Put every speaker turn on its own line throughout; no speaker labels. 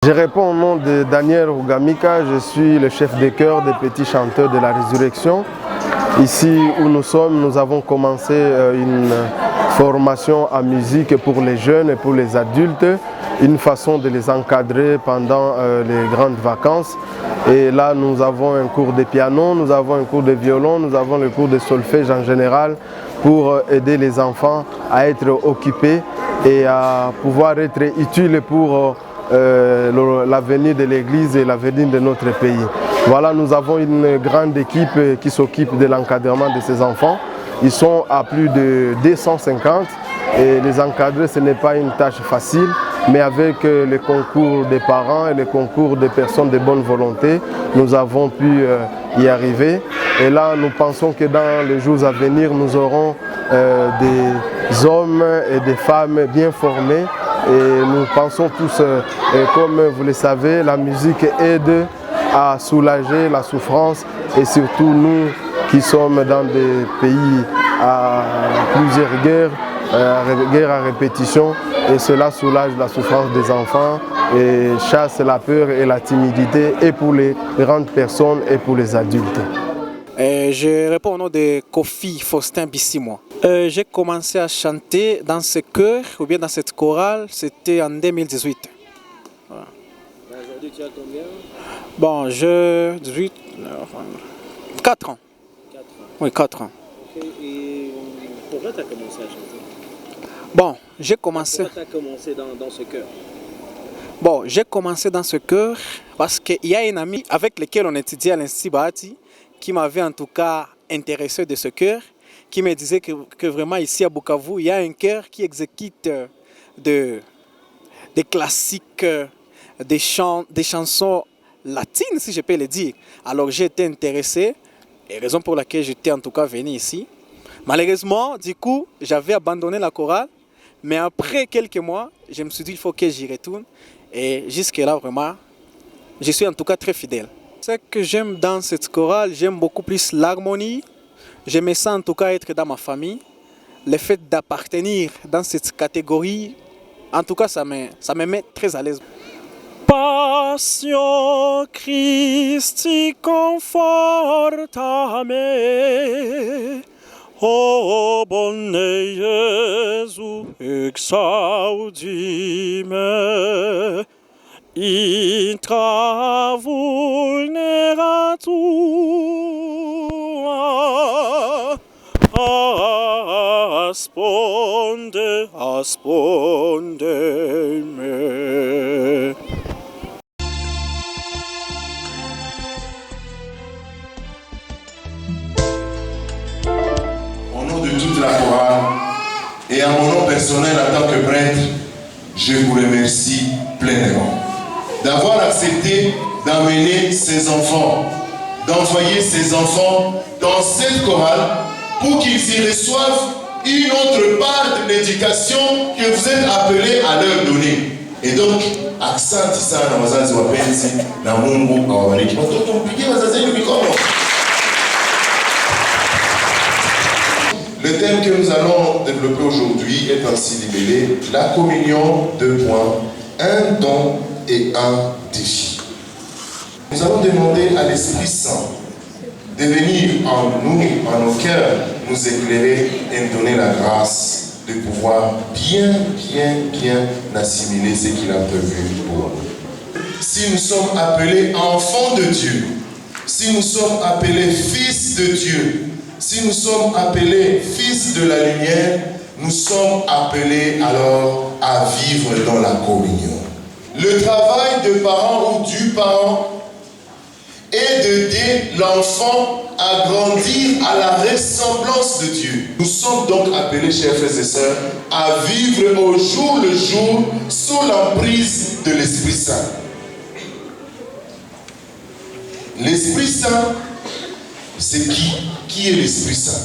Je réponds au nom de Daniel Rugamika, je suis le chef de chœur des petits chanteurs de la résurrection. Ici où nous sommes, nous avons commencé une formation en musique pour les jeunes et pour les adultes, une façon de les encadrer pendant les grandes vacances. Et là, nous avons un cours de piano, nous avons un cours de violon, nous avons le cours de solfège en général pour aider les enfants à être occupés et à pouvoir être utiles pour l'avenir de l'Église et l'avenir de notre pays. Voilà, nous avons une grande équipe qui s'occupe de l'encadrement de ces enfants. Ils sont à plus de 250 et les encadrer, ce n'est pas une tâche facile, mais avec le concours des parents et le concours des personnes de bonne volonté, nous avons pu y arriver. Et là, nous pensons que dans les jours à venir, nous aurons des hommes et des femmes bien formés. Et nous pensons tous, comme vous le savez, la musique aide à soulager la souffrance et surtout nous qui sommes dans des pays à plusieurs guerres à répétition, et cela soulage la souffrance des enfants et chasse la peur et la timidité et pour les grandes personnes et pour les adultes.
Je réponds au nom de Kofi Faustin Bissimo. J'ai commencé à chanter dans ce chœur ou bien dans cette chorale, c'était en 2018. Voilà.
Aujourd'hui, tu as combien?
Bon, je 18, 4 ans.
4 ans.
Oui, 4 ans.
Okay. Et pourquoi tu as commencé à chanter?
Bon, j'ai commencé.
Pourquoi tu as commencé dans ce chœur?
Bon, j'ai commencé dans ce chœur parce qu'il y a un ami avec lequel on étudiait à l'Institut Bahati qui m'avait en tout cas intéressé de ce chœur, qui me disait que vraiment ici à Bukavu, il y a un chœur qui exécute des classiques, des chansons latines, si je peux le dire. Alors j'ai été intéressé, et raison pour laquelle j'étais en tout cas venu ici. Malheureusement, du coup, j'avais abandonné la chorale, mais après quelques mois, je me suis dit qu'il faut que j'y retourne. Et jusque-là, vraiment, je suis en tout cas très fidèle. Ce que j'aime dans cette chorale, j'aime beaucoup plus l'harmonie. Je me sens en tout cas être dans ma famille. Le fait d'appartenir dans cette catégorie, en tout cas, ça me met très à l'aise. Passion Christi conforta me, o bonne Jésus exaudi me. Intra vulnera tua, asponde me.
Au nom de toute la chorale et à mon nom personnel en tant que prêtre, je vous remercie pleinement d'avoir accepté d'amener ces enfants, d'envoyer ces enfants dans cette chorale pour qu'ils y reçoivent une autre part de l'éducation que vous êtes appelés à leur donner. Et donc, accent sana wazazi wapenzi na Mungu awabariki. Watoto mpigie wazazi wenu mikono. Le thème que nous allons développer aujourd'hui est ainsi libellé: la communion, 2 points, un don et un défi. Nous allons demander à l'Esprit Saint de venir en nous, en nos cœurs, nous éclairer et nous donner la grâce de pouvoir bien assimiler ce qu'il a prévu pour nous. Si nous sommes appelés enfants de Dieu, si nous sommes appelés fils de Dieu, si nous sommes appelés fils de la lumière, nous sommes appelés alors à vivre dans la communion. Le travail de parent ou du parent est d'aider l'enfant à grandir à la ressemblance de Dieu. Nous sommes donc appelés, chers frères et sœurs, à vivre au jour le jour sous l'emprise de l'Esprit Saint. L'Esprit Saint, c'est qui? Qui est l'Esprit Saint?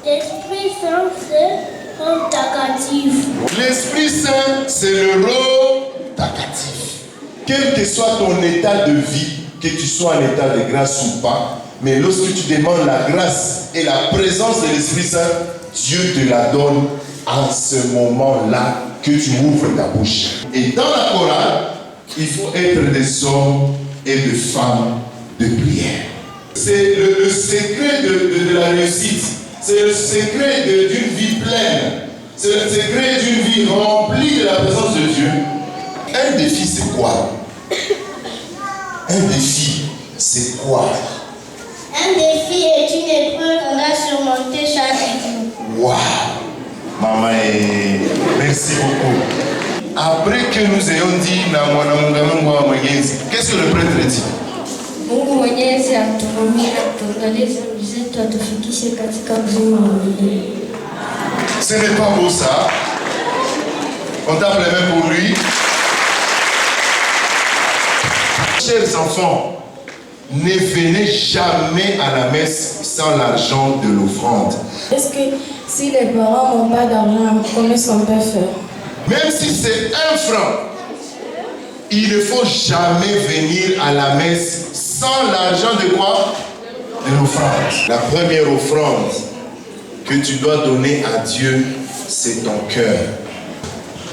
L'Esprit Saint, c'est un takatif.
L'Esprit Saint, c'est le rôle takatif. Quel que soit ton état de vie, que tu sois en état de grâce ou pas, mais lorsque tu demandes la grâce et la présence de l'Esprit Saint, Dieu te la donne en ce moment-là que tu ouvres ta bouche. Et dans la chorale, il faut être des hommes et des femmes de prière. C'est le secret de la réussite. C'est le secret d'une vie pleine. C'est le secret d'une vie remplie de la présence de Dieu. Un défi, c'est quoi? Un défi, c'est quoi?
Un défi est une épreuve qu'on doit surmonter chaque jour.
Waouh! Maman, merci beaucoup. Après que nous ayons dit, qu'est-ce que le prêtre dit?
Mungu Mwenyezi atuhurumie na kutuangalia dhambi zetu, atufikishe katika uzima wa milele.
Ce n'est pas beau ça? On tape les mains pour lui. Chers enfants, ne venez jamais à la messe sans l'argent de l'offrande.
Est-ce que si les parents n'ont pas d'argent, comment est-ce qu'on peut faire?
Même si c'est 1 franc, il ne faut jamais venir à la messe sans l'argent de quoi? De l'offrande. La première offrande que tu dois donner à Dieu, c'est ton cœur.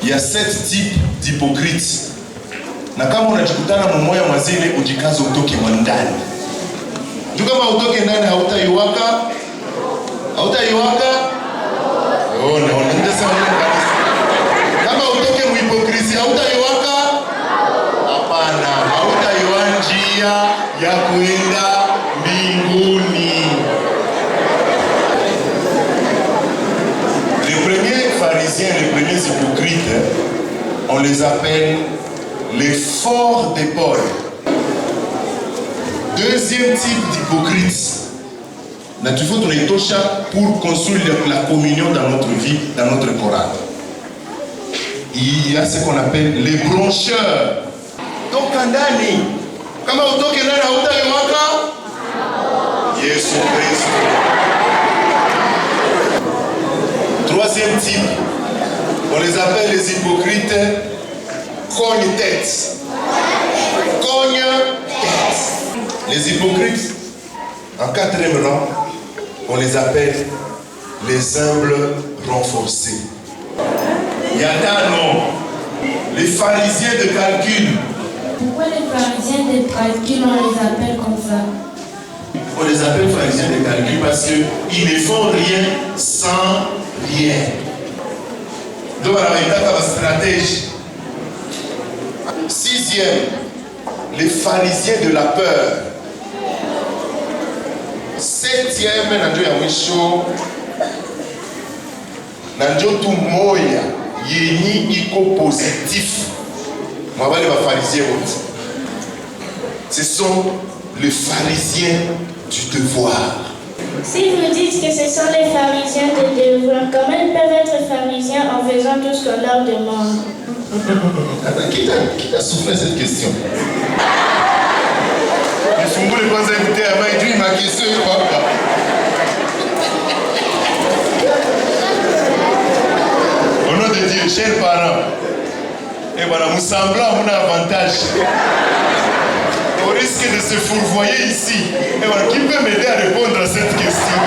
Il y a 7 types d'hypocrites. Na kama unajikutana mmoja mwazile ujikaze utoke ndani. Ndio kama utoke ndani hautaiwaka. Oh, no, kama utoke muhipokrisia hautaiwaka? Hapana, hautaiwa njia ya kuenda mbinguni. Les premiers pharisiens, les premiers hypocrites, on les appelle les forts d'épaule. Deuxième type d'hypocrite, pour construire la communion dans notre vie, dans notre chorale. Il y a ce qu'on appelle les broncheurs. Donc, Kandani, comment on toque là, Jésus Christ. Troisième type, on les appelle les hypocrites cogne-tête. Cogne-tête. Les hypocrites, en 4e rang, on les appelle les humbles renforcés. Il y a un nom, les pharisiens de calcul.
Pourquoi les pharisiens de calcul, on les appelle comme ça?
On les appelle pharisiens de calcul parce qu'ils ne font rien sans rien. Donc, on a une stratégie. 6e, les pharisiens de la peur. 7e, nanjo ya mwisho, nanjo tu moya yenyi iko positif. Mwabali wa pharisiens wote. Ce sont les pharisiens du devoir.
Si vous dites que ce sont les pharisiens de devoir, comment ils peuvent être pharisiens en faisant tout ce qu'on leur demande?
Qui t'a soufflé cette question? Il faut vous les pas inviter à m'aider ma question. Au nom de Dieu, chers parents, et voilà, nous semblons un avantage. Au risque de se fourvoyer ici, et voilà, qui peut m'aider à répondre à cette question?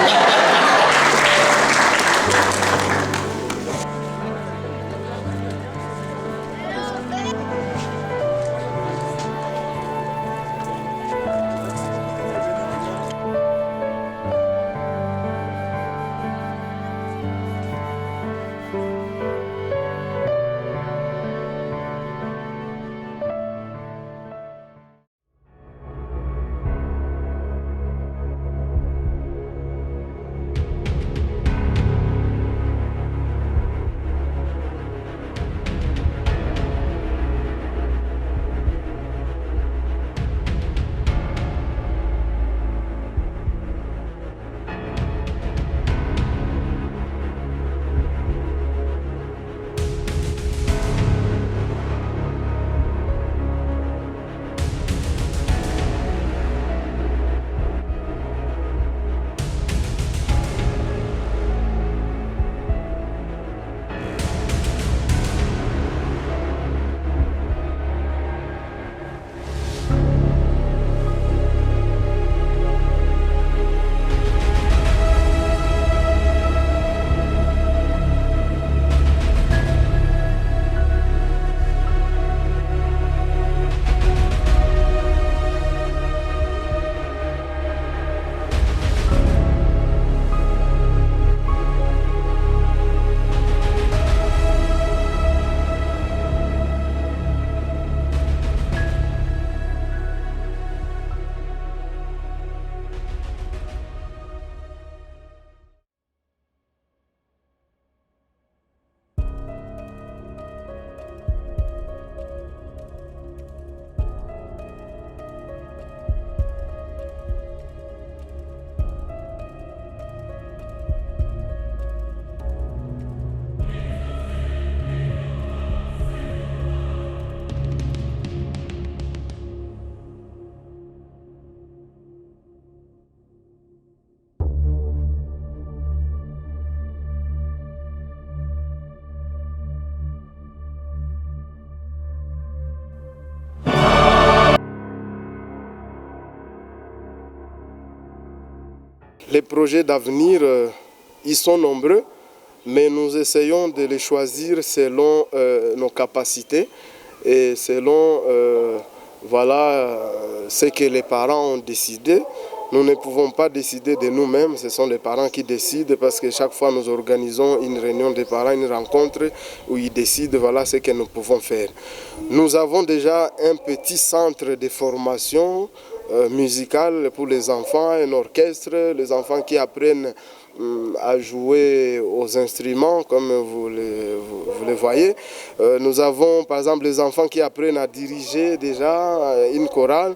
Les projets d'avenir, ils sont nombreux, mais nous essayons de les choisir selon nos capacités et selon ce que les parents ont décidé. Nous ne pouvons pas décider de nous-mêmes, ce sont les parents qui décident parce que chaque fois nous organisons une réunion des parents, une rencontre où ils décident voilà ce que nous pouvons faire. Nous avons déjà un petit centre de formation musicale pour les enfants, un orchestre, les enfants qui apprennent à jouer aux instruments comme vous le voyez. Nous avons par exemple les enfants qui apprennent à diriger déjà une chorale.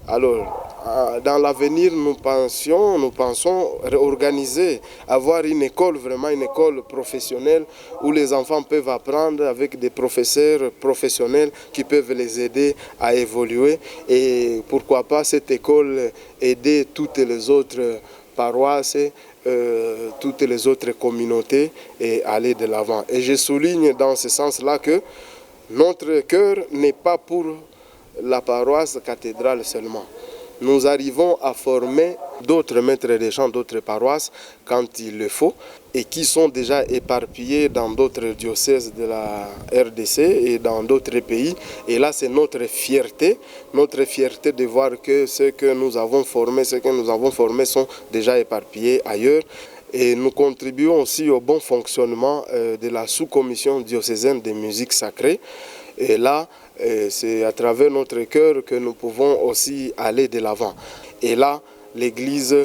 Alors, dans l'avenir, nous pensons organiser, avoir une école, vraiment une école professionnelle où les enfants peuvent apprendre avec des professeurs professionnels qui peuvent les aider à évoluer. Et pourquoi pas cette école aider toutes les autres paroisses, toutes les autres communautés et aller de l'avant. Et je souligne dans ce sens-là que notre cœur n'est pas pour la paroisse cathédrale seulement. Nous arrivons à former d'autres maîtres de chant, d'autres paroisses quand il le faut et qui sont déjà éparpillés dans d'autres diocèses de la RDC et dans d'autres pays. Et là, c'est notre fierté de voir que ceux que nous avons formés sont déjà éparpillés ailleurs. Et nous contribuons aussi au bon fonctionnement de la sous-commission diocésaine de musique sacrée. Et là, c'est à travers notre cœur que nous pouvons aussi aller de l'avant. Et là, l'Église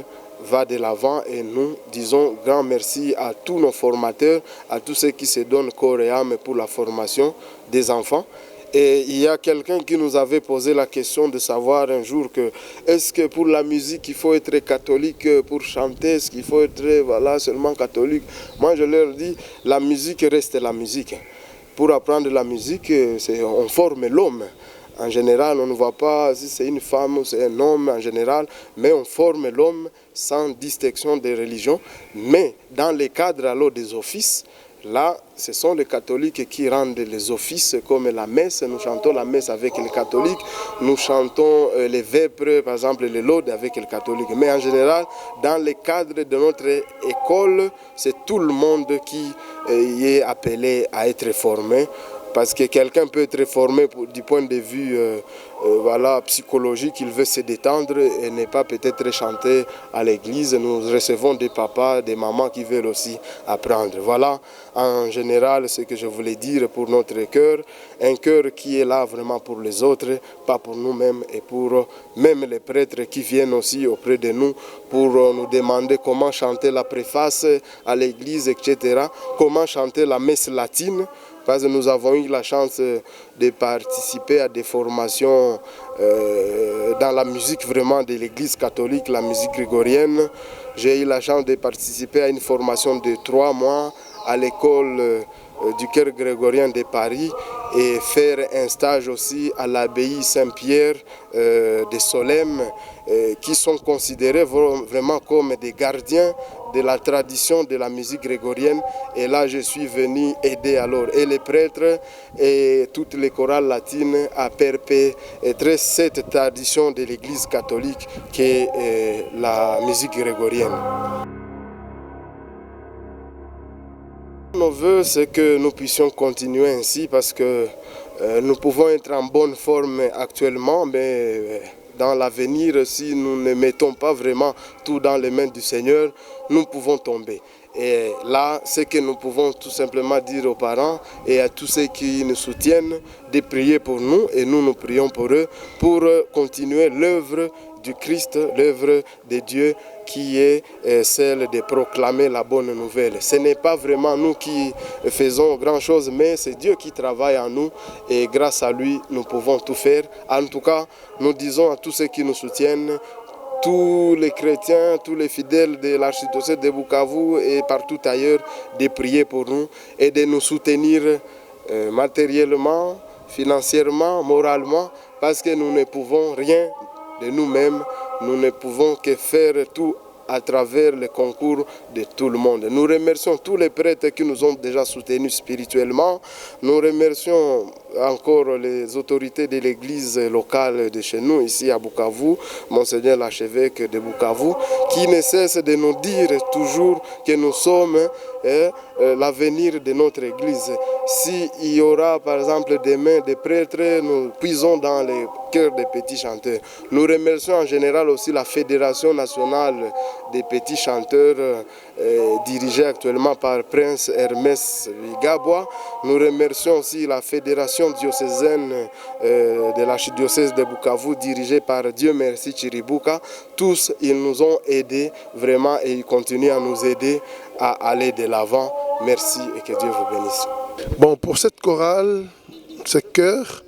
va de l'avant et nous disons grand merci à tous nos formateurs, à tous ceux qui se donnent corps et âme pour la formation des enfants. Et il y a quelqu'un qui nous avait posé la question de savoir un jour que est-ce que pour la musique il faut être catholique pour chanter, est-ce qu'il faut être seulement catholique? Moi je leur dis la musique reste la musique. Pour apprendre la musique, on forme l'homme. En général, on ne voit pas si c'est une femme ou c'est un homme en général, mais on forme l'homme sans distinction de religion. Mais dans le cadre alors des offices, là, ce sont les catholiques qui rendent les offices comme la messe. Nous chantons la messe avec les catholiques. Nous chantons les vêpres, par exemple les laudes avec les catholiques. Mais en général, dans le cadre de notre école, c'est tout le monde qui y est appelé à être formé. Parce que quelqu'un peut être formé du point de vue psychologique, il veut se détendre et ne pas peut-être chanter à l'église. Nous recevons des papas, des mamans qui veulent aussi apprendre. Voilà en général ce que je voulais dire pour notre cœur. Un cœur qui est là vraiment pour les autres, pas pour nous-mêmes et pour même les prêtres qui viennent aussi auprès de nous pour nous demander comment chanter la préface à l'église, etc. Comment chanter la messe latine. Parce que nous avons eu la chance de participer à des formations dans la musique vraiment de l'Église catholique, la musique grégorienne. J'ai eu la chance de participer à une formation de 3 mois à l'école du chœur grégorien de Paris et faire un stage aussi à l'abbaye Saint-Pierre de Solesmes qui sont considérés vraiment comme des gardiens de la tradition de la musique grégorienne. Et là, je suis venu aider alors et les prêtres et toutes les chorales latines à perpétrer cette tradition de l'Église catholique qui est la musique grégorienne. Nos voeux, c'est que nous puissions continuer ainsi parce que nous pouvons être en bonne forme actuellement, mais dans l'avenir, si nous ne mettons pas vraiment tout dans les mains du Seigneur, nous pouvons tomber. Et là, ce que nous pouvons tout simplement dire aux parents et à tous ceux qui nous soutiennent, de prier pour nous et nous prions pour eux, pour continuer l'œuvre du Christ, l'œuvre de Dieu qui est celle de proclamer la bonne nouvelle. Ce n'est pas vraiment nous qui faisons grand chose, mais c'est Dieu qui travaille en nous et grâce à lui, nous pouvons tout faire. En tout cas, nous disons à tous ceux qui nous soutiennent, tous les chrétiens, tous les fidèles de l'archidiocèse de Bukavu et partout ailleurs, de prier pour nous et de nous soutenir matériellement, financièrement, moralement, parce que nous ne pouvons rien de nous-mêmes, nous ne pouvons que faire tout à travers le concours de tout le monde. Nous remercions tous les prêtres qui nous ont déjà soutenus spirituellement. Nous remercions encore les autorités de l'église locale de chez nous, ici à Bukavu, Monseigneur l'archevêque de Bukavu, qui ne cesse de nous dire toujours que nous sommes l'avenir de notre église. S'il y aura par exemple demain des prêtres, nous puisons dans les cœurs des petits chanteurs. Nous remercions en général aussi la Fédération nationale des petits chanteurs dirigée actuellement par Prince Hermès Vigabwa. Nous remercions aussi la Fédération diocésaine de l'archidiocèse de Bukavu dirigée par Dieu merci Chiribuka. Tous, ils nous ont aidés vraiment et ils continuent à nous aider à aller de l'avant. Merci et que Dieu vous bénisse.
Bon, pour cette chorale, ce chœur,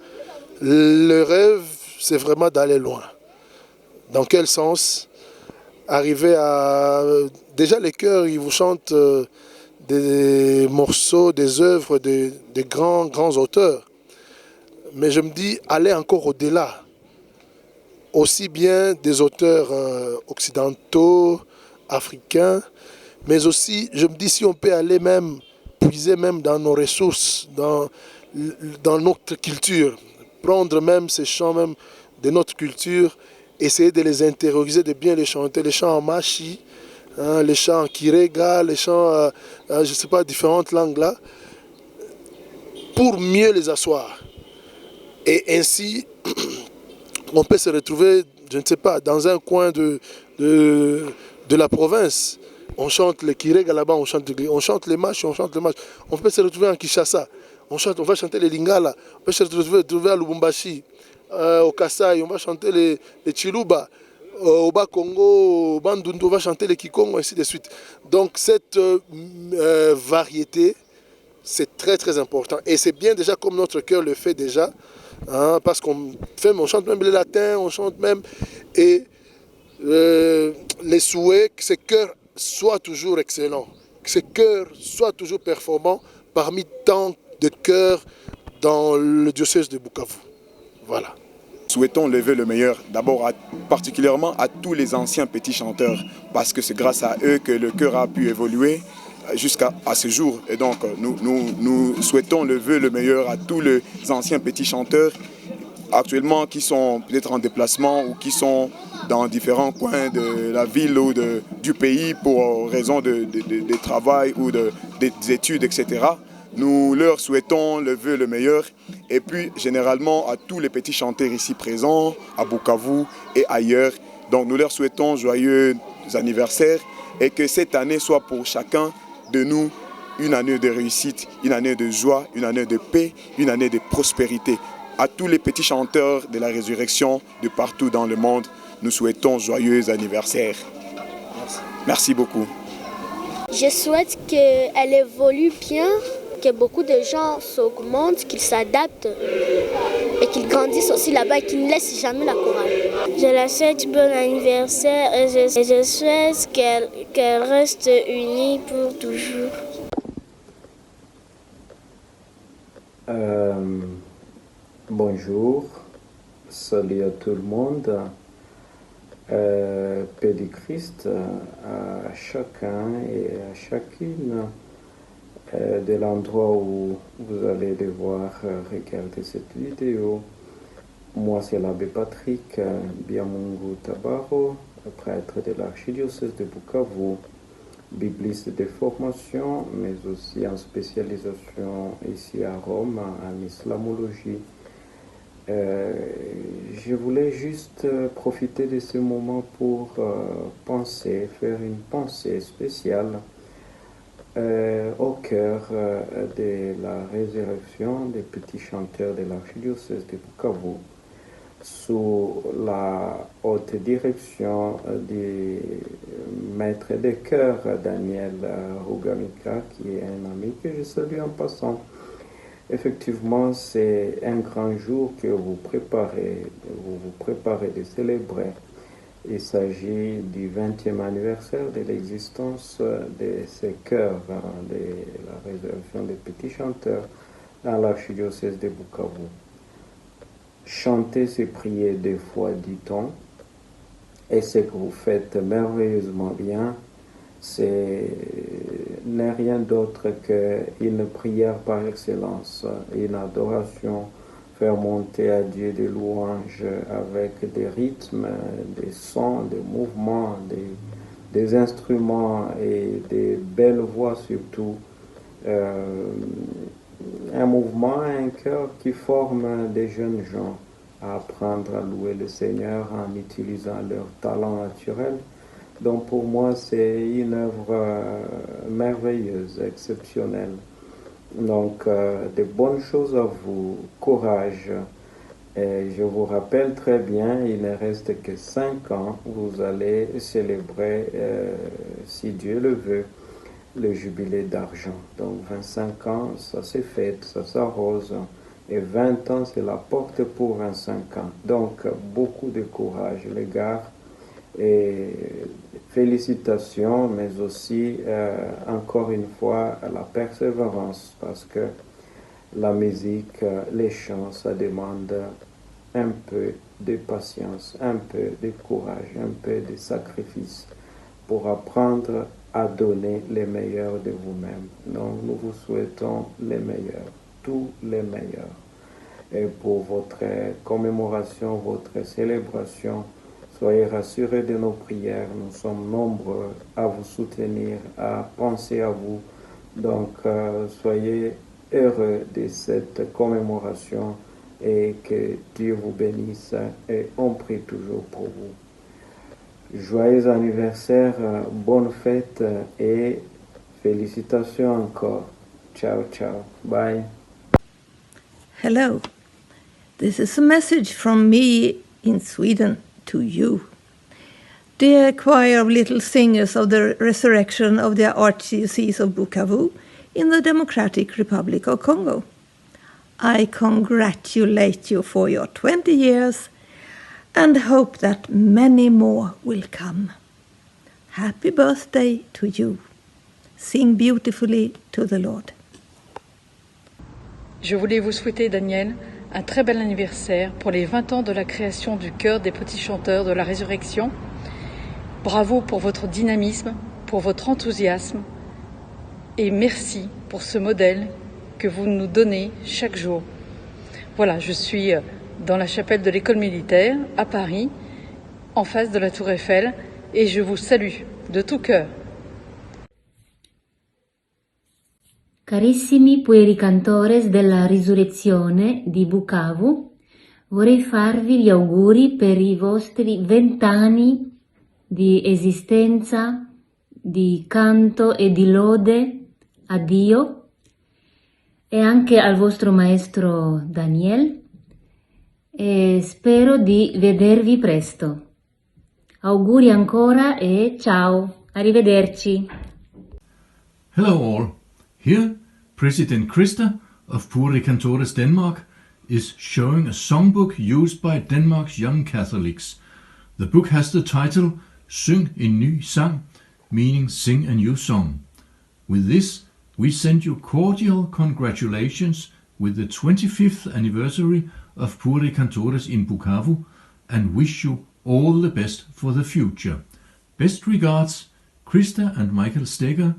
le rêve, c'est vraiment d'aller loin. Dans quel sens? Arriver à... Déjà, les chœurs, ils vous chantent des morceaux, des œuvres de grands auteurs. Mais je me dis, aller encore au-delà. Aussi bien des auteurs occidentaux, africains, mais aussi, je me dis, si on peut aller même, puiser même dans nos ressources, dans notre culture, prendre même ces chants même de notre culture, essayer de les intérioriser, de bien les chanter, les chants en machi, hein, les chants en kirega, les chants, je ne sais pas, différentes langues là, pour mieux les asseoir. Et ainsi, on peut se retrouver, je ne sais pas, dans un coin de la province. On chante les kirega là-bas, on chante les machis, on chante les machis. On peut se retrouver en Kinshasa. On va chanter les lingala. On peut se retrouver à Lubumbashi, au Kasaï. On va chanter les chiluba. Au Bas-Congo, au Bandundu, on va chanter les kikongo, ainsi de suite. Donc cette variété, c'est très très important. Et c'est bien déjà comme notre cœur le fait déjà. Hein, parce qu'on chante même les latins, on chante même. Et les souhaits que ce cœur soit toujours excellent, que ce cœur soit toujours performant parmi tant de chœurs dans le diocèse de Bukavu. Voilà.
Souhaitons lever le meilleur, d'abord particulièrement à tous les anciens petits chanteurs, parce que c'est grâce à eux que le chœur a pu évoluer jusqu'à ce jour. Et donc nous souhaitons lever le meilleur à tous les anciens petits chanteurs actuellement qui sont peut-être en déplacement ou qui sont dans différents coins de la ville ou du pays pour raison de travail ou des études, etc. Nous leur souhaitons le vœu le meilleur et puis généralement à tous les petits chanteurs ici présents, à Bukavu et ailleurs. Donc nous leur souhaitons joyeux anniversaires et que cette année soit pour chacun de nous une année de réussite, une année de joie, une année de paix, une année de prospérité. À tous les petits chanteurs de la résurrection de partout dans le monde, nous souhaitons joyeux anniversaire. Merci beaucoup.
Je souhaite qu'elle évolue bien, que beaucoup de gens s'augmentent, qu'ils s'adaptent et qu'ils grandissent aussi là-bas et qu'ils ne laissent jamais la chorale.
Je la souhaite bon anniversaire et je souhaite qu'elle reste unie pour toujours.
Bonjour, salut à tout le monde. Paix du Christ à chacun et à chacune de l'endroit où vous allez devoir regarder cette vidéo. Moi, c'est l'abbé Patrick Biamungu Tabaro, prêtre de l'archidiocèse de Bukavu, bibliste de formation, mais aussi en spécialisation ici à Rome en islamologie. Je voulais juste profiter de ce moment pour faire une pensée spéciale au cœur de la résurrection des petits chanteurs de l'archidiocèse de Bukavu, sous la haute direction du maître de chœur Daniel Rugamika, qui est un ami que je salue en passant. Effectivement, c'est un grand jour que vous vous préparez de célébrer. Il s'agit du 20e anniversaire de l'existence de ces chœurs de la résurrection des petits chanteurs dans l'archidiocèse de Bukavu. Chanter, c'est prier 2 fois, dit-on. Et ce que vous faites merveilleusement bien, n'est rien d'autre qu'une prière par excellence, une adoration, faire monter à Dieu des louanges avec des rythmes, des sons, des mouvements, des instruments et des belles voix surtout. Un mouvement, un cœur qui forme des jeunes gens à apprendre à louer le Seigneur en utilisant leur talent naturel. Donc pour moi, c'est une œuvre merveilleuse, exceptionnelle. Donc de bonnes choses à vous, courage. Et je vous rappelle très bien, il ne reste que 5 ans, vous allez célébrer, si Dieu le veut, le jubilé d'argent. Donc 25 ans, ça se fête, ça s'arrose. Et 20 ans, c'est la porte pour 25 ans. Donc beaucoup de courage, les gars. Et félicitations, mais aussi, encore une fois, la persévérance, parce que la musique, les chants, ça demande un peu de patience, un peu de courage, un peu de sacrifice pour apprendre à donner les meilleurs de vous-même. Donc, nous vous souhaitons les meilleurs, tous les meilleurs. Et pour votre commémoration, votre célébration, soyez rassurés de nos prières. Nous sommes nombreux à vous soutenir, à penser à vous. Donc, soyez heureux de cette commémoration et que Dieu vous bénisse. Et on prie toujours pour vous. Joyeux anniversaire, bonne fête et félicitations encore. Ciao, ciao. Bye.
Hello. This is a message from me in Sweden to you. Dear choir of little singers of the resurrection of the Archdiocese of Bukavu in the Democratic Republic of Congo, I congratulate you for your 20 years and hope that many more will come. Happy birthday to you. Sing beautifully to the Lord.
Je voulais vous souhaiter, Daniel, un très bel anniversaire pour les 20 ans de la création du chœur des petits chanteurs de la résurrection. Bravo pour votre dynamisme, pour votre enthousiasme et merci pour ce modèle que vous nous donnez chaque jour. Voilà, je suis dans la chapelle de l'école militaire à Paris, en face de la Tour Eiffel, et je vous salue de tout cœur.
Carissimi pueri cantores della Risurrezione di Bukavu, vorrei farvi gli auguri per i vostri 20 anni di esistenza, di canto e di lode a Dio e anche al vostro maestro Daniel e spero di vedervi presto. Auguri ancora e ciao, arrivederci.
Hello all. Here, President Krista of Pueri Cantores Denmark is showing a songbook used by Denmark's young Catholics. The book has the title Syng en ny sang, meaning sing a new song. With this, we send you cordial congratulations with the 25th anniversary of Pueri Cantores in Bukavu and wish you all the best for the future. Best regards, Krista and Michael Stegger,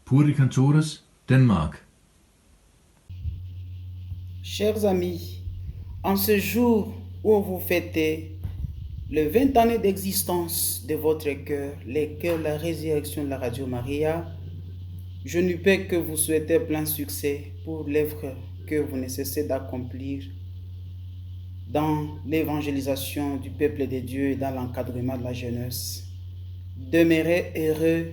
Pueri Cantores, Denmark.
Chers amis, en ce jour où vous fêtez le 20 années d'existence de votre cœur, les chœurs de la résurrection de la Radio Maria, je ne peux que vous souhaiter plein succès pour l'œuvre que vous ne cessez d'accomplir dans l'évangélisation du peuple de Dieu et dans l'encadrement de la jeunesse. Demeurez heureux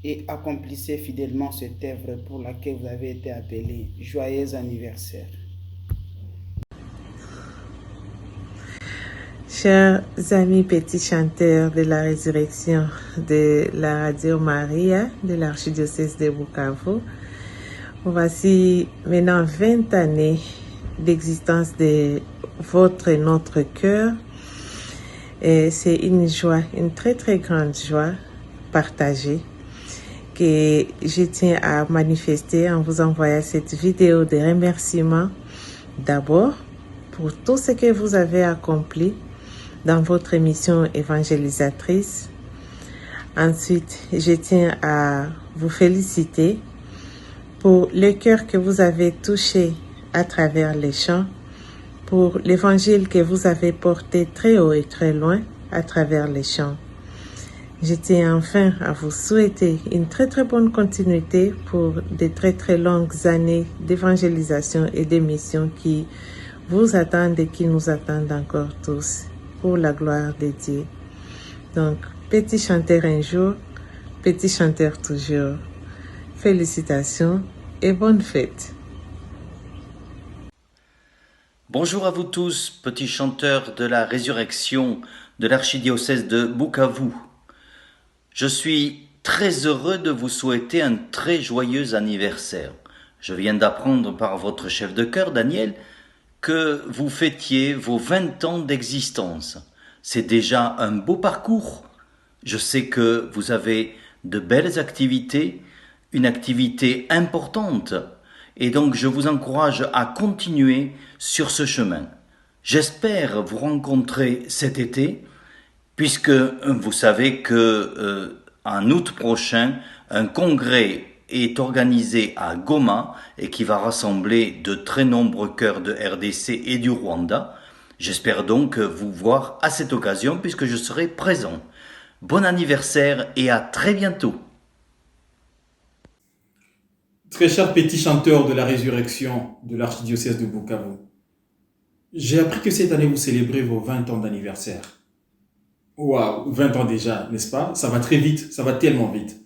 et accomplissez fidèlement cette œuvre pour laquelle vous avez été appelé. Joyeux anniversaire.
Chers amis petits chanteurs de la résurrection de la Radio Maria de l'Archidiocèse de Bukavu, voici maintenant 20 années d'existence de notre cœur. Et c'est une joie, une très très grande joie partagée que je tiens à manifester en vous envoyant cette vidéo de remerciement d'abord pour tout ce que vous avez accompli dans votre émission évangélisatrice. Ensuite, je tiens à vous féliciter pour le cœur que vous avez touché à travers les chants, pour l'évangile que vous avez porté très haut et très loin à travers les chants. Je tiens enfin à vous souhaiter une très très bonne continuité pour des très très longues années d'évangélisation et de mission qui vous attendent et qui nous attendent encore tous pour la gloire de Dieu. Donc, petit chanteur un jour, petit chanteur toujours. Félicitations et bonne fête.
Bonjour à vous tous, petits chanteurs de la résurrection de l'archidiocèse de Bukavu. Je suis très heureux de vous souhaiter un très joyeux anniversaire. Je viens d'apprendre par votre chef de chœur, Daniel, que vous fêtiez vos 20 ans d'existence. C'est déjà un beau parcours. Je sais que vous avez de belles activités, une activité importante, et donc je vous encourage à continuer sur ce chemin. J'espère vous rencontrer cet été, puisque vous savez que en août prochain, un congrès est organisé à Goma et qui va rassembler de très nombreux chœurs de RDC et du Rwanda. J'espère donc vous voir à cette occasion puisque je serai présent. Bon anniversaire et à très bientôt.
Très chers petits chanteurs de la résurrection de l'archidiocèse de Bukavu, j'ai appris que cette année vous célébrez vos 20 ans d'anniversaire. Waouh, 20 ans déjà, n'est-ce pas? Ça va très vite, ça va tellement vite.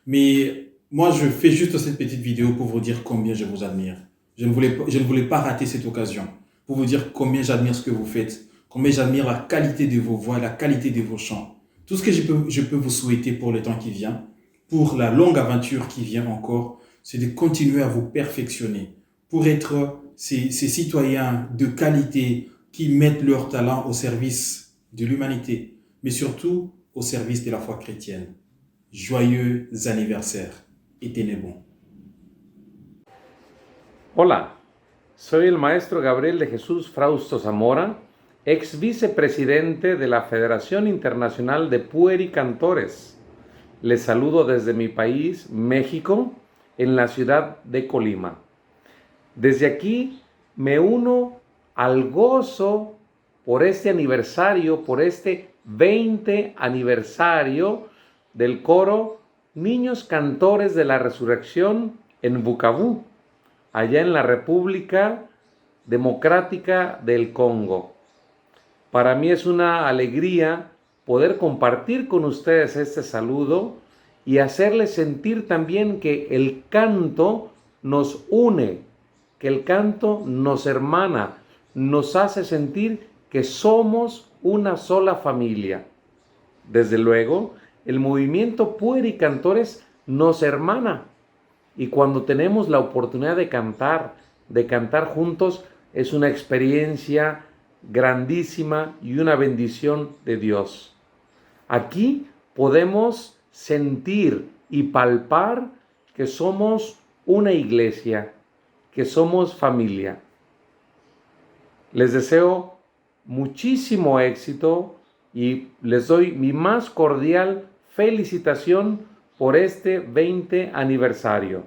Mais moi, je fais juste cette petite vidéo pour vous dire combien je vous admire. Je ne voulais pas rater cette occasion pour vous dire combien j'admire ce que vous faites, combien j'admire la qualité de vos voix, la qualité de vos chants. Tout ce que je peux vous souhaiter pour le temps qui vient, pour la longue aventure qui vient encore, c'est de continuer à vous perfectionner pour être ces citoyens de qualité qui mettent leur talent au service de l'humanité, mais surtout au service de la foi chrétienne. Joyeux anniversaire et tenez bon.
Hola, soy el maestro Gabriel de Jesús Frausto Zamora, ex vicepresidente de la Federación Internacional de Puericantores. Les saludo desde mi país, México, en la ciudad de Colima. Desde aquí me uno al gozo por este aniversario, por este 20 aniversario del coro Niños Cantores de la Resurrección en Bukavu, allá en la República Democrática del Congo. Para mí es una alegría poder compartir con ustedes este saludo y hacerles sentir también que el canto nos une, que el canto nos hermana, nos hace sentir que somos una sola familia. Desde luego, el movimiento Puericantores nos hermana y cuando tenemos la oportunidad de cantar juntos, es una experiencia grandísima y una bendición de Dios. Aquí podemos sentir y palpar que somos una iglesia, que somos familia. Les deseo muchísimo éxito y les doy mi más cordial felicitación por este 20 aniversario.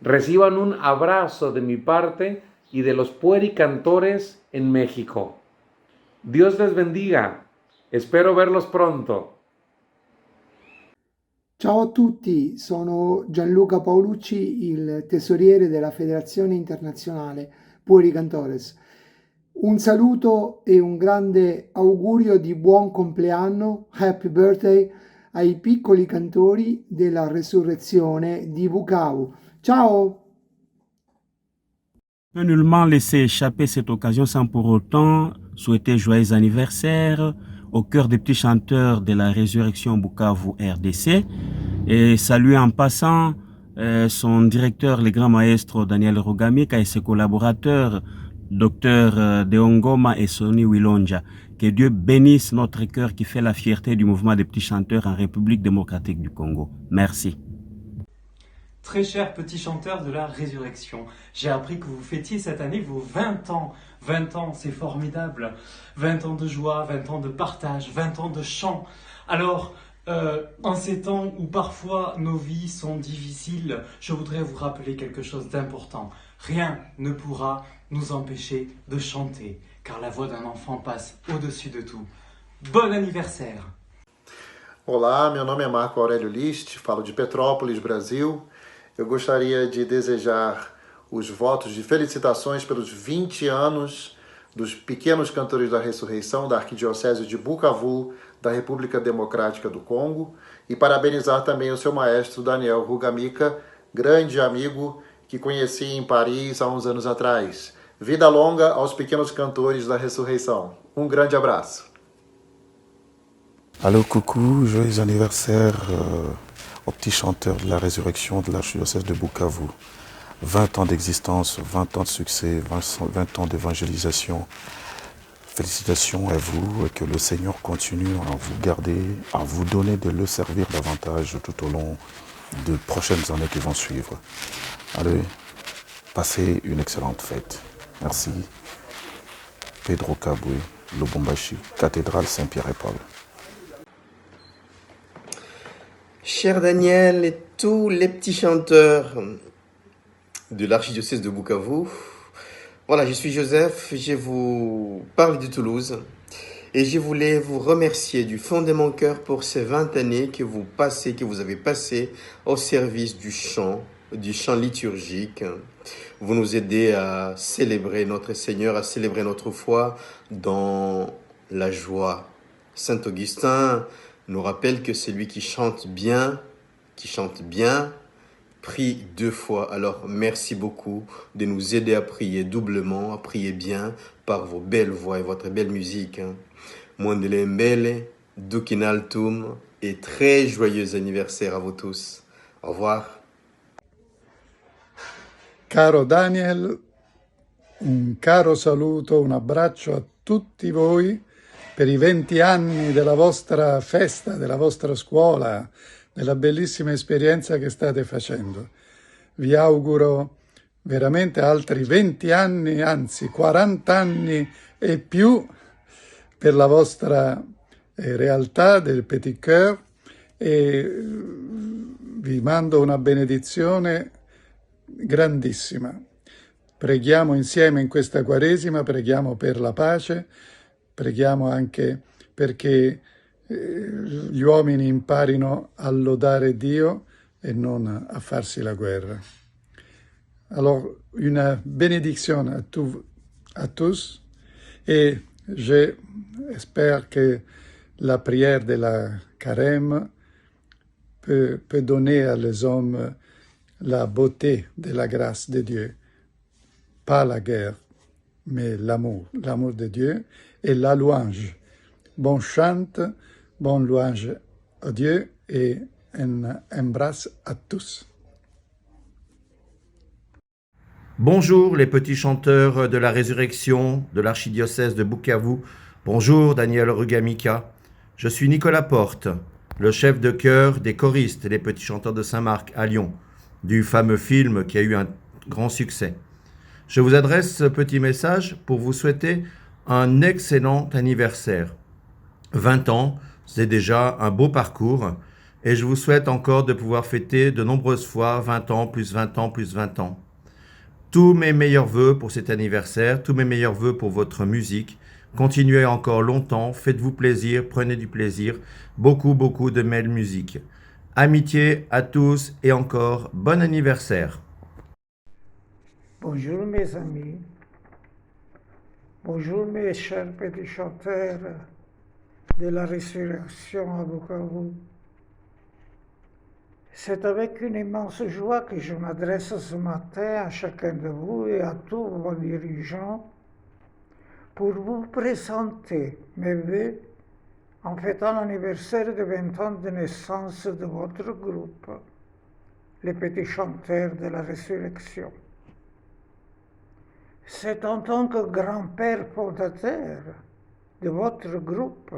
Reciban un abrazo de mi parte y de los Puericantores en México. Dios les bendiga. Espero verlos pronto.
Ciao a tutti, sono Gianluca Paolucci, il tesoriere della Federazione Internazionale Puericantores. Un saluto e un grande augurio di buon compleanno, happy birthday, ai piccoli cantori della Resurrezione di Bukavu. Ciao!
Je peux nullement laisser échapper cette occasion sans pour autant souhaiter joyeux anniversaire au cœur des petits chanteurs de la Résurrection Bukavu RDC et saluer en passant son directeur, le grand maestro Daniel Rugamika et ses collaborateurs, Dr Deongoma et Sonny Wilonja. Que Dieu bénisse notre cœur qui fait la fierté du mouvement des petits chanteurs en République démocratique du Congo. Merci.
Très chers petits chanteurs de la résurrection, j'ai appris que vous fêtiez cette année vos 20 ans. 20 ans, c'est formidable. 20 ans de joie, 20 ans de partage, 20 ans de chant. Alors, en ces temps où parfois nos vies sont difficiles, je voudrais vous rappeler quelque chose d'important. Rien ne pourra nous empêcher de chanter, car la voix d'un enfant passe au-dessus de tout. Bon anniversaire!
Olá, meu nome é Marco Aurélio List, falo de Petrópolis, Brasil. Eu gostaria de desejar os votos de felicitações pelos 20 anos dos Pequenos Cantores da Ressurreição da Arquidiocese de Bukavu, da República Democrática do Congo, e parabenizar também o seu maestro Daniel Rugamika, grande amigo que conheci em Paris há uns anos atrás. Vida longa aos Pequenos Cantores da Ressurreição. Um grande abraço.
Allô, coucou, joyeux anniversaire aux petits chanteurs de la résurrection de l'archidiocèse de Bukavu. 20 ans d'existence, 20 ans de succès, 20 ans d'évangélisation. Félicitations à vous et que le Seigneur continue à vous garder, à vous donner de le servir davantage tout au long de prochaines années qui vont suivre. Allez, passez une excellente fête. Merci. Pedro Kabwe, Lubumbashi, cathédrale Saint-Pierre et Paul.
Cher Daniel et tous les petits chanteurs de l'archidiocèse de Bukavu, voilà, je suis Joseph, je vous parle de Toulouse et je voulais vous remercier du fond de mon cœur pour ces 20 années que vous avez passées au service du chant liturgique. Vous nous aidez à célébrer notre Seigneur, à célébrer notre foi dans la joie. Saint Augustin nous rappelle que celui qui chante bien, prie 2 fois. Alors, merci beaucoup de nous aider à prier doublement, à prier bien par vos belles voix et votre belle musique. Mwandele Mbele, Dukinaltum et très joyeux anniversaire à vous tous. Au revoir.
Caro Daniel, un caro saluto, un abbraccio a tutti voi per i 20 anni della vostra festa, della vostra scuola, della bellissima esperienza che state facendo. Vi auguro veramente altri 20 anni, anzi 40 anni e più per la vostra realtà del Petit Cœur e vi mando una benedizione grandissima. Preghiamo insieme in questa Quaresima, preghiamo per la pace, preghiamo anche perché gli uomini imparino a lodare Dio et non à farsi la guerre. Alors, une bénédiction à tous et j'espère que la prière de la carême peut donner à les hommes la beauté de la grâce de Dieu. Pas la guerre, mais l'amour de Dieu et la louange. Bon chante, bonne louange à Dieu et un embrasse à tous.
Bonjour les petits chanteurs de la résurrection de l'archidiocèse de Bukavu. Bonjour Daniel Rugamika. Je suis Nicolas Porte, le chef de chœur des choristes et des petits chanteurs de Saint-Marc à Lyon, du fameux film qui a eu un grand succès. Je vous adresse ce petit message pour vous souhaiter un excellent anniversaire. 20 ans, c'est déjà un beau parcours et je vous souhaite encore de pouvoir fêter de nombreuses fois 20 ans, plus 20 ans, plus 20 ans. Tous mes meilleurs vœux pour cet anniversaire, tous mes meilleurs vœux pour votre musique. Continuez encore longtemps, faites-vous plaisir, prenez du plaisir, beaucoup de belle musique. Amitié à tous et encore bon anniversaire.
Bonjour mes amis, bonjour mes chers petits chanteurs de la résurrection à Bukavu. C'est avec une immense joie que je m'adresse ce matin à chacun de vous et à tous vos dirigeants pour vous présenter mes vœux en fêtant l'anniversaire de 20 ans de naissance de votre groupe, les petits chanteurs de la résurrection. C'est en tant que grand-père fondateur de votre groupe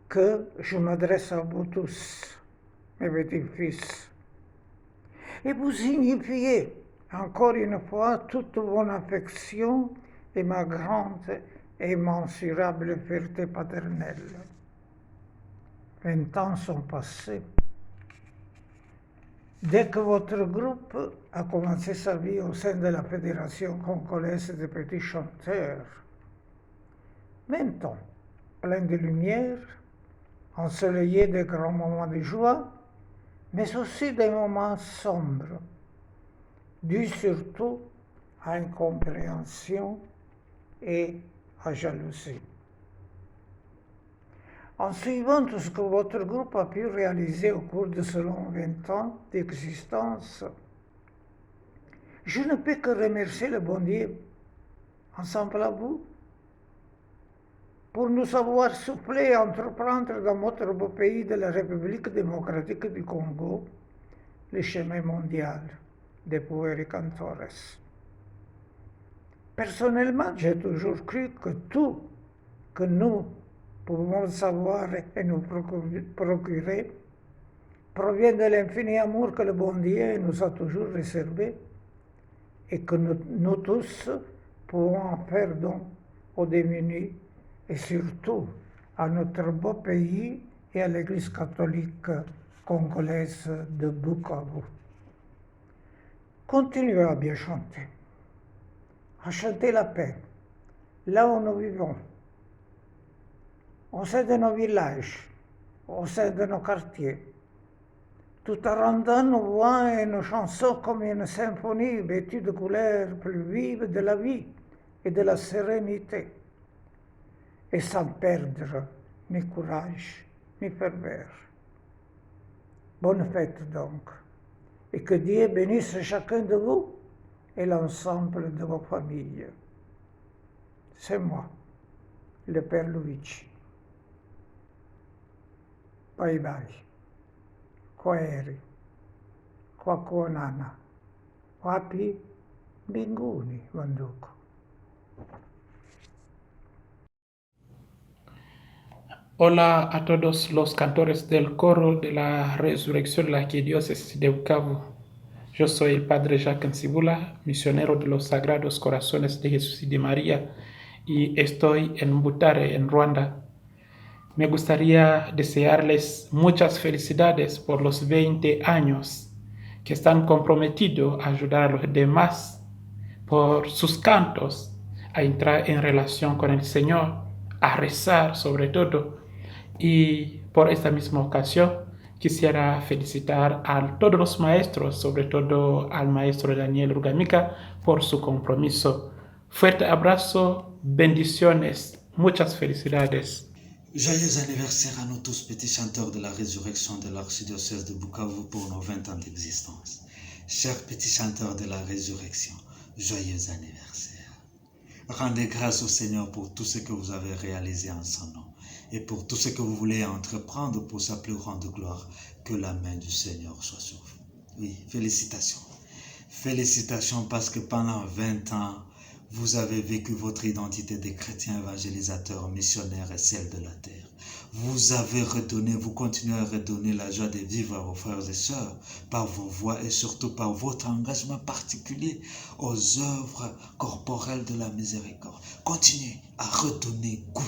que je m'adresse à vous tous, mes petits-fils. et vous signifiez encore une fois toute mon affection et ma grande et immensurable fierté paternelle. 20 ans sont passés. Dès que votre groupe a commencé sa vie au sein de la Fédération congolaise des petits chanteurs, 20 ans, plein de lumière, ensoleillé de grands moments de joie, mais aussi des moments sombres, dus surtout à incompréhension et à jalousie. En suivant tout ce que votre groupe a pu réaliser au cours de ce long 20 ans d'existence, je ne peux que remercier le bon Dieu, ensemble à vous, pour nous avoir soufflé entreprendre dans notre beau pays de la République démocratique du Congo le chemin mondial des Pueri Cantores. Personnellement, j'ai toujours cru que tout que nous pouvons savoir et nous procurer provient de l'infini amour que le bon Dieu nous a toujours réservé et que nous tous pouvons en faire don aux démunis et surtout à notre beau pays et à l'Église catholique congolaise de Bukavu. Continuez à bien chanter, à chanter la paix, là où nous vivons, au sein de nos villages, au sein de nos quartiers, tout en rendant nos voix et nos chansons comme une symphonie vêtue de couleurs plus vives de la vie et de la sérénité, et sans perdre ni courage ni ferveur. Bonne fête donc, et que Dieu bénisse chacun de vous et l'ensemble de vos familles. C'est moi, le Père Luigi. Bye bye. Kwaheri. Kwa kuonana. Wapi? Mbinguni, wandugu.
Hola a todos los cantores del coro de la resurrección de la arquidiócesis de Bukavu. Yo soy el Padre Jacques Nsibula, misionero de los Sagrados Corazones de Jesús y de María, y estoy en Butare, en Ruanda. Me gustaría desearles muchas felicidades por los 20 años que están comprometidos a ayudar a los demás por sus cantos, a entrar en relación con el Señor, a rezar sobre todo. Y por esta misma ocasión quisiera felicitar a todos los maestros, sobre todo al maestro Daniel Rugamika, por su compromiso. Fuerte abrazo, bendiciones, muchas felicidades.
Joyeux anniversaire à nous tous, petits chanteurs de la résurrection de l'archidiocèse de Bukavu pour nos 20 ans d'existence. Chers petits chanteurs de la résurrection, joyeux anniversaire. Rendez grâce au Seigneur pour tout ce que vous avez réalisé en son nom et pour tout ce que vous voulez entreprendre pour sa plus grande gloire. Que la main du Seigneur soit sur vous. Oui, félicitations. Félicitations parce que pendant 20 ans, vous avez vécu votre identité de chrétien évangélisateur, missionnaire et celle de la terre. Vous avez redonné, vous continuez à redonner la joie de vivre à vos frères et sœurs par vos voix et surtout par votre engagement particulier aux œuvres corporelles de la miséricorde. Continuez à redonner goût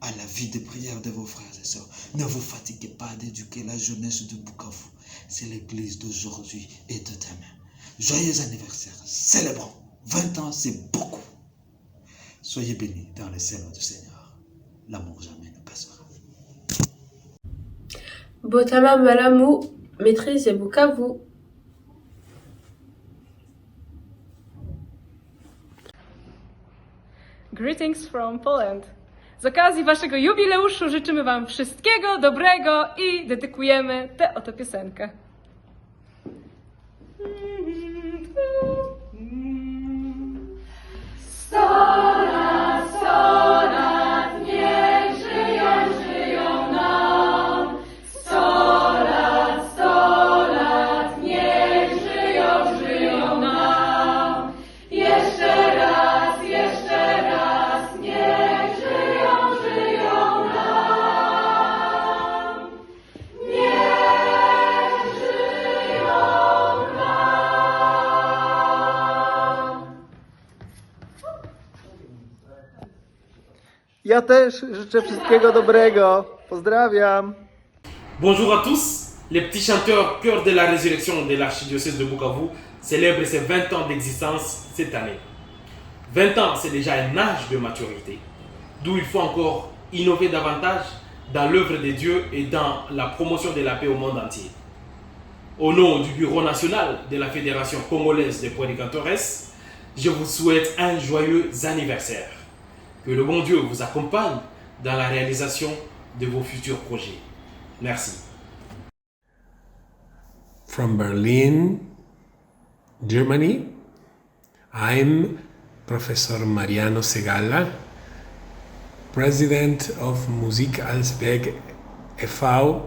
à la vie de prière de vos frères et sœurs. Ne vous fatiguez pas d'éduquer la jeunesse de Bukavu. C'est l'église d'aujourd'hui et de demain. Joyeux anniversaire, célébrons. 20 ans, c'est beaucoup. Soyez bénis dans les seigneurs du Seigneur. L'amour jamais ne passera.
Botama Malamu, maîtrise et Bukavu.
Greetings from Poland. Z okazji waszego jubileuszu życzymy wam wszystkiego dobrego i dedykujemy tę oto piosenkę.
Niech żyją nam. 100 lat, niech żyją nam. Jeszcze raz, niech żyją nam. Niech żyją nam.
Ja też życzę wszystkiego dobrego. Pozdrawiam.
Bonjour à tous. Les petits chanteurs Cœur de la Résurrection de l'archidiocèse de Bukavu célèbrent ses 20 ans d'existence cette année. 20 ans, c'est déjà un âge de maturité, d'où il faut encore innover davantage dans l'œuvre de Dieu et dans la promotion de la paix au monde entier. Au nom du Bureau national de la Fédération congolaise des prédicateurs, je vous souhaite un joyeux anniversaire. Que le bon Dieu vous accompagne dans la réalisation de vos futurs projets. Merci.
From Berlin, Germany, I'm Professor Mariano Segalla, President of Musik Alsberg e.V.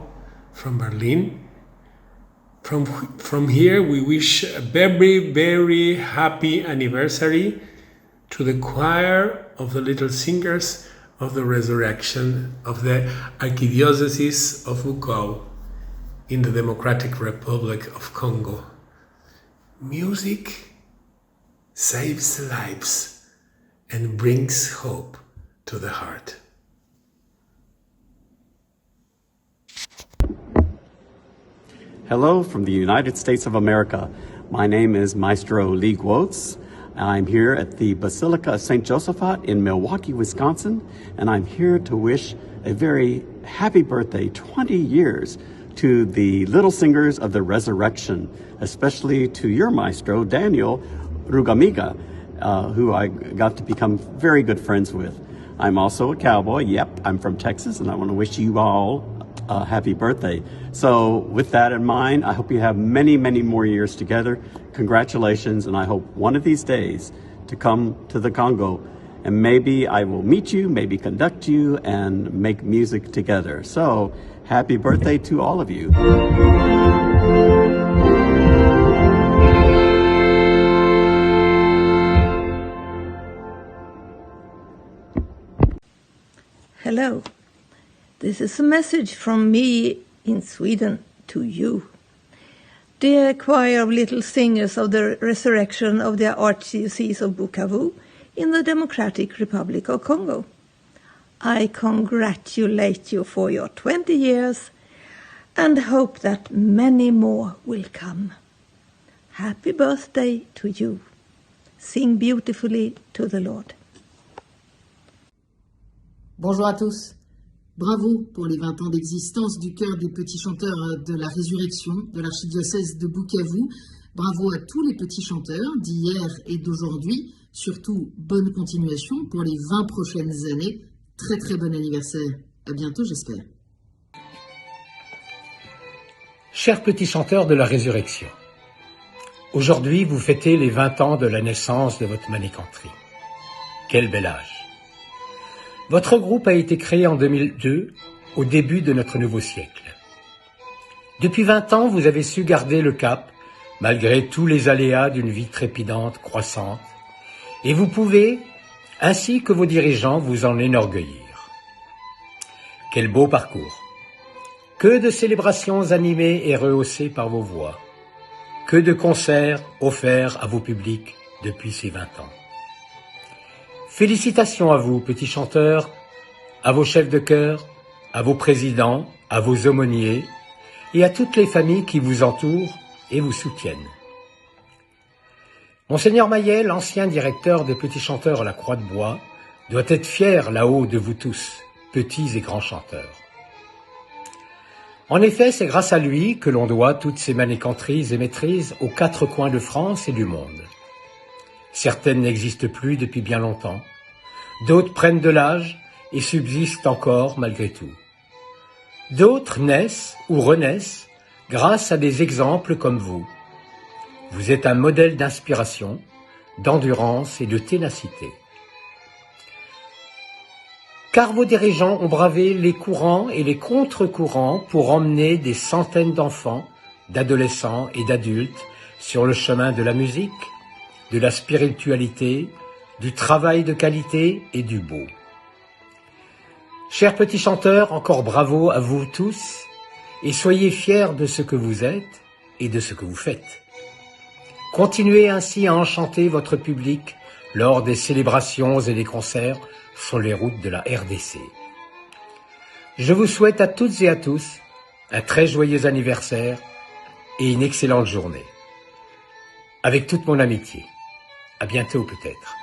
from Berlin. From here, we wish a very, very happy anniversary to the choir of the Little Singers of the Resurrection of the Archdiocese of Bukavu in the Democratic Republic of Congo. Music saves lives and brings hope to the heart.
Hello from the United States of America. My name is Maestro Lee Guotz. I'm here at the Basilica of St. Josaphat in Milwaukee, Wisconsin, and I'm here to wish a very happy birthday, 20 years, to the Little Singers of the Resurrection, especially to your maestro, Daniel Rugamiga, who I got to become very good friends with. I'm also a cowboy. Yep, I'm from Texas, and I want to wish you all a happy birthday. So with that in mind, I hope you have many, many more years together. Congratulations, and I hope one of these days to come to the Congo, and maybe I will meet you, maybe conduct you, and make music together. So happy birthday to all of you.
Hello. This is a message from me in Sweden to you. Dear choir of little singers of the resurrection of the Archdiocese of Bukavu in the Democratic Republic of Congo, I congratulate you for your 20 years and hope that many more will come. Happy birthday to you. Sing beautifully to the Lord.
Bonjour à tous. Bravo pour les 20 ans d'existence du chœur des petits chanteurs de la résurrection de l'archidiocèse de Bukavu. Bravo à tous les petits chanteurs d'hier et d'aujourd'hui. Surtout, bonne continuation pour les 20 prochaines années. Très très bon anniversaire. À bientôt, j'espère.
Chers petits chanteurs de la résurrection, aujourd'hui vous fêtez les 20 ans de la naissance de votre manicanterie. Quel bel âge! Votre groupe a été créé en 2002, au début de notre nouveau siècle. Depuis 20 ans, vous avez su garder le cap, malgré tous les aléas d'une vie trépidante, croissante, et vous pouvez, ainsi que vos dirigeants, vous en enorgueillir. Quel beau parcours! Que de célébrations animées et rehaussées par vos voix! Que de concerts offerts à vos publics depuis ces 20 ans! Félicitations à vous, petits chanteurs, à vos chefs de chœur, à vos présidents, à vos aumôniers et à toutes les familles qui vous entourent et vous soutiennent. Monseigneur Maillet, l'ancien directeur des petits chanteurs à la Croix de Bois, doit être fier là-haut de vous tous, petits et grands chanteurs. En effet, c'est grâce à lui que l'on doit toutes ces manicanteries et maîtrises aux 4 coins de France et du monde. Certaines n'existent plus depuis bien longtemps. D'autres prennent de l'âge et subsistent encore malgré tout. D'autres naissent ou renaissent grâce à des exemples comme vous. Vous êtes un modèle d'inspiration, d'endurance et de ténacité. Car vos dirigeants ont bravé les courants et les contre-courants pour emmener des centaines d'enfants, d'adolescents et d'adultes sur le chemin de la musique, de la spiritualité, du travail de qualité et du beau. Chers petits chanteurs, encore bravo à vous tous et soyez fiers de ce que vous êtes et de ce que vous faites. Continuez ainsi à enchanter votre public lors des célébrations et des concerts sur les routes de la RDC. Je vous souhaite à toutes et à tous un très joyeux anniversaire et une excellente journée. Avec toute mon amitié. À bientôt peut-être.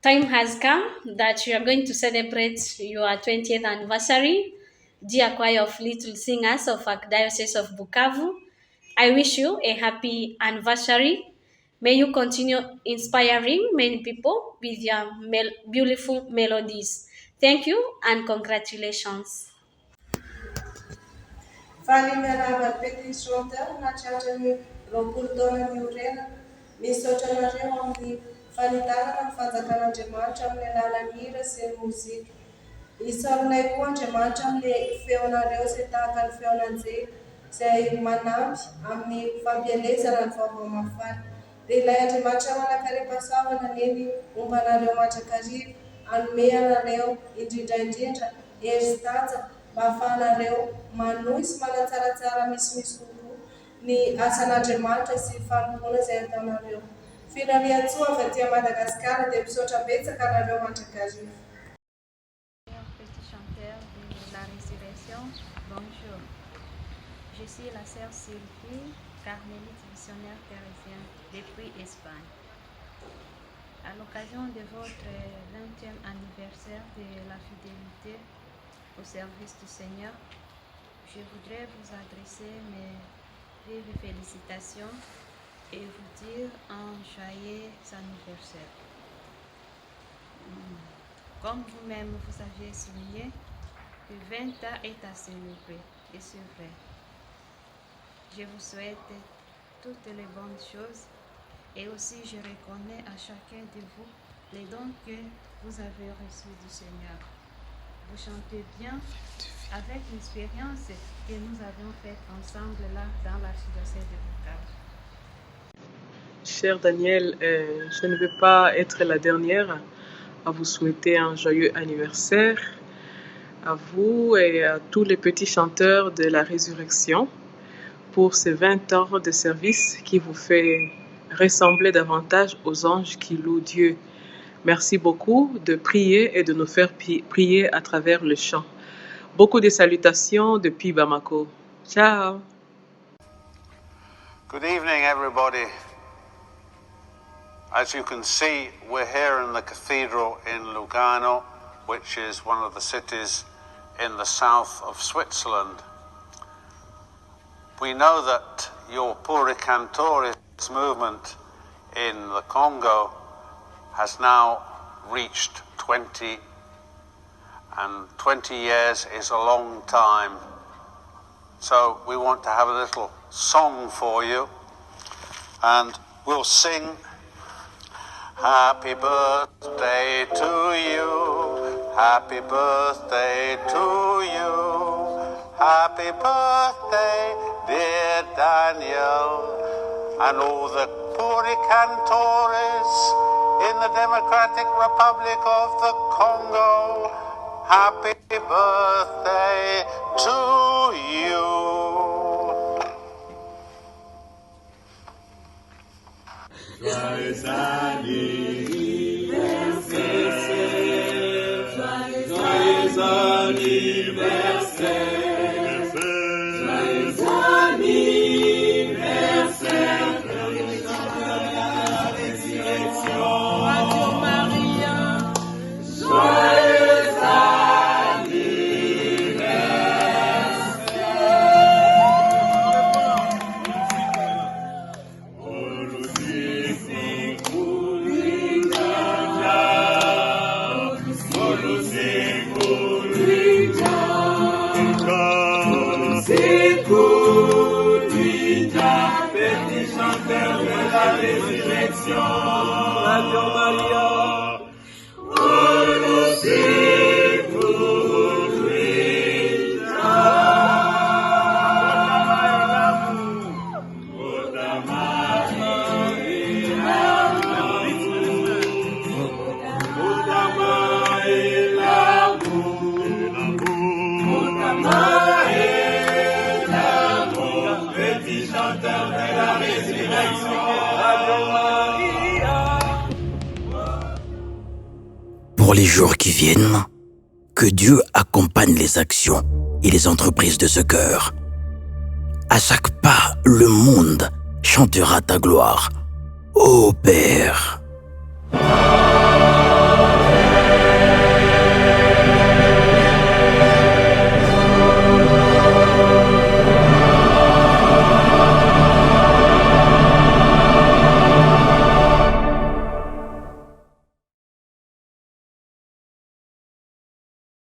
Time has come that you are going to celebrate your 20th anniversary. Dear choir of little singers of Archdiocese of Bukavu, I wish you a happy anniversary. May you continue inspiring many people with your beautiful melodies. Thank you and congratulations.
Falimerava petit chanteur na tratran'ny roapolo taona miorena, misaotra anareo amin'ny fanitarana ny fanjakan'Andriamanitra amin'ny alalan'ny hira sy ny mozika. Isaronay koa Andriamanitra amin'ilay feonareo izay tahaka ny feonanjely izay manampy amin'ny fampielezana ny vaovao mafaly. Dia ilay Andriamanitra manankarem-pahasahoana neny mombanareo mandrakariva, hanome anareo indrindra hery sy tanja mba ahafahanareo manohy sy manatsaratsara misimisy kokoa ny asan'Andriamanitra sy fanompoana izay ataonareo. Firarian-tsoa avy aty Madagasikara dia misaotra betsaka anareo mandrakariva.
Petit chanteur de la résurrection, bonjour. Je suis la sœur Sylvie, carmélite missionnaire thérésienne depuis Espagne. À l'occasion de votre 20e anniversaire de la fidélité au service du Seigneur, je voudrais vous adresser mes vives félicitations et vous dire un joyeux anniversaire. Comme vous-même vous aviez souligné, que 20 ans est à célébrer, et c'est vrai. Je vous souhaite toutes les bonnes choses et aussi je reconnais à chacun de vous les dons que vous avez reçus du Seigneur. Vous chantez bien avec l'expérience que nous avions faite ensemble là dans l'archidiocèse de Bukavu.
Cher Daniel, je ne vais pas être la dernière à vous souhaiter un joyeux anniversaire, à vous et à tous les petits chanteurs de la résurrection pour ces 20 ans de service qui vous fait ressembler davantage aux anges qui louent Dieu. Merci beaucoup de prier et de nous faire prier à travers le chant. Beaucoup de salutations depuis Bamako. Ciao.
Good evening, everybody. As you can see, we're here in the cathedral in Lugano, which is one of the cities in the south of Switzerland. We know that your Puri Cantores movement in the Congo has now reached 20, and 20 years is a long time. So we want to have a little song for you, and we'll sing Happy birthday to you, happy birthday to you, happy birthday, dear Daniel, and all the Puri Cantores in the Democratic Republic of the Congo, happy birthday to you.
Joyeux anniversaire, joyeux anniversaire, joyeux anniversaire, joyeux la résurrection. Radio Maria, joyeux Radio Maria, petit chanteur de la résurrection. Radio Maria.
pour les jours qui viennent. Que Dieu accompagne les actions et les entreprises de ce cœur. À chaque pas, le monde chantera ta gloire, ô Père.